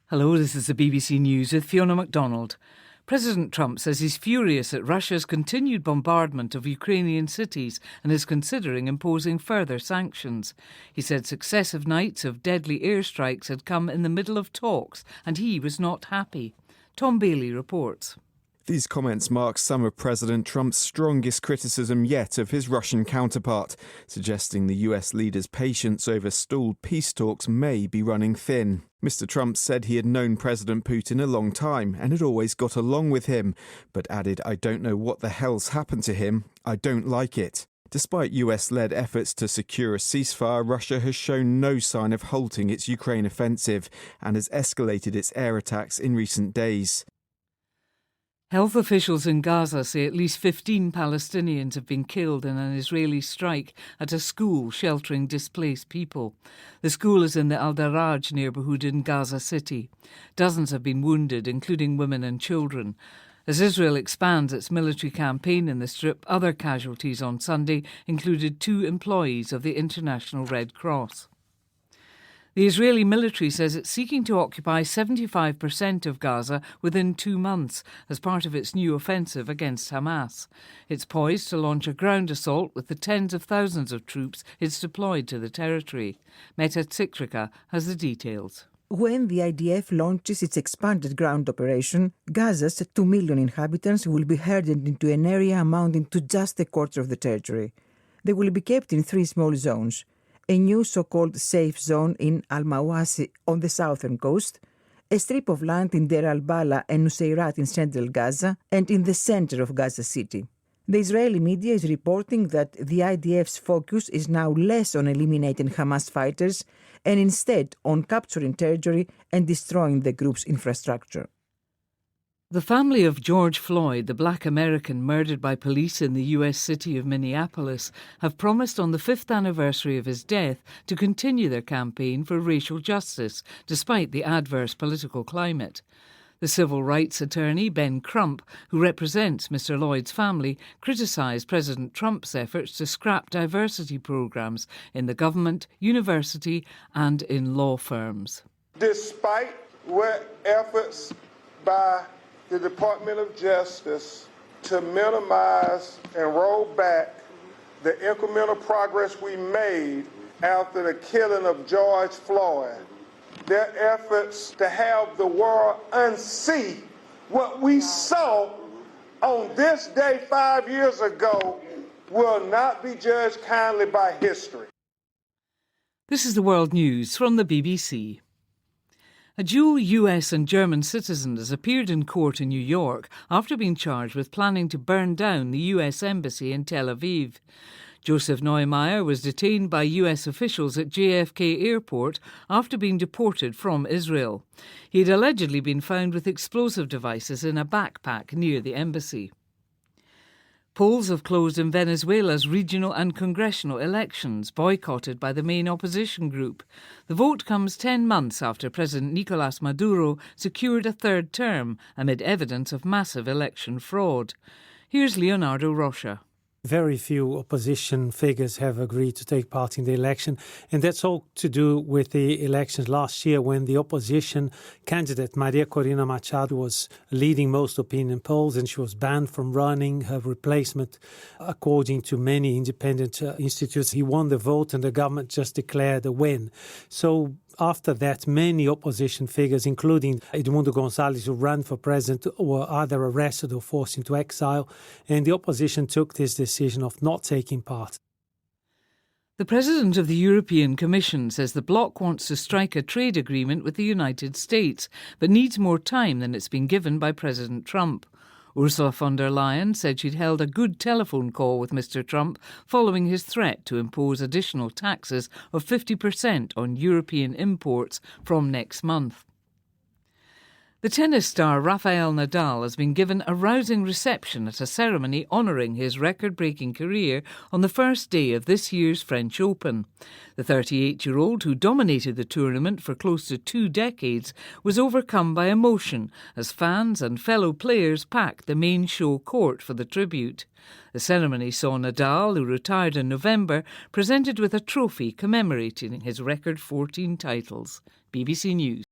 Hello, this is the BBC News with Fiona MacDonald. President Trump says he's furious at Russia's continued bombardment of Ukrainian cities and is considering imposing further sanctions. He said successive nights of deadly airstrikes had come in the middle of talks and he was not happy. Tom Bailey reports. These comments mark some of President Trump's strongest criticism yet of his Russian counterpart, suggesting the US leader's patience over stalled peace talks may be running thin. Mr. Trump said he had known President Putin a long time and had always got along with him, but added, "I don't know what the hell's happened to him. I don't like it." Despite US-led efforts to secure a ceasefire, Russia has shown no sign of halting its Ukraine offensive and has escalated its air attacks in recent days. Health officials in Gaza say at least 15 Palestinians have been killed in an Israeli strike at a school sheltering displaced people. The school is in the Al-Daraj neighbourhood in Gaza City. Dozens have been wounded, including women and children. As Israel expands its military campaign in the Strip, other casualties on Sunday included 2 employees of the International Red Cross. The Israeli military says it's seeking to occupy 75% of Gaza within 2 months as part of its new offensive against Hamas. It's poised to launch a ground assault with the tens of thousands of troops it's deployed to the territory. Meta Tsikrika has the details. When the IDF launches its expanded ground operation, Gaza's 2 million inhabitants will be herded into an area amounting to just a quarter of the territory. They will be kept in 3 small zones. A new so-called safe zone in Al-Mawasi on the southern coast, a strip of land in Deir al-Bala and Nuseirat in central Gaza, and in the center of Gaza City. The Israeli media is reporting that the IDF's focus is now less on eliminating Hamas fighters and instead on capturing territory and destroying the group's infrastructure. The family of George Floyd, the black American murdered by police in the US city of Minneapolis, have promised on the 5th anniversary of his death to continue their campaign for racial justice, despite the adverse political climate. The civil rights attorney, Ben Crump, who represents Mr. Lloyd's family, criticised President Trump's efforts to scrap diversity programs in the government, university and in law firms. Despite efforts by the Department of Justice to minimize and roll back the incremental progress we made after the killing of George Floyd, their efforts to have the world unsee what we saw on this day 5 years ago will not be judged kindly by history. This is the World News from the BBC. A dual US and German citizen has appeared in court in New York after being charged with planning to burn down the US embassy in Tel Aviv. Joseph Neumeier was detained by US officials at JFK Airport after being deported from Israel. He had allegedly been found with explosive devices in a backpack near the embassy. Polls have closed in Venezuela's regional and congressional elections, boycotted by the main opposition group. The vote comes 10 months after President Nicolás Maduro secured a 3rd term amid evidence of massive election fraud. Here's Leonardo Rocha. Very few opposition figures have agreed to take part in the election, and that's all to do with the elections last year when the opposition candidate Maria Corina Machado was leading most opinion polls and she was banned from running. Her replacement, according to many independent institutes, he won the vote and the government just declared a win. So after that, many opposition figures, including Edmundo González, who ran for president, were either arrested or forced into exile, and the opposition took this decision of not taking part. The President of the European Commission says the bloc wants to strike a trade agreement with the United States, but needs more time than it's been given by President Trump. Ursula von der Leyen said she'd held a good telephone call with Mr. Trump following his threat to impose additional taxes of 50% on European imports from next month. The tennis star Rafael Nadal has been given a rousing reception at a ceremony honouring his record-breaking career on the first day of this year's French Open. The 38-year-old, who dominated the tournament for close to 2 decades, was overcome by emotion as fans and fellow players packed the main show court for the tribute. The ceremony saw Nadal, who retired in November, presented with a trophy commemorating his record 14 titles. BBC News.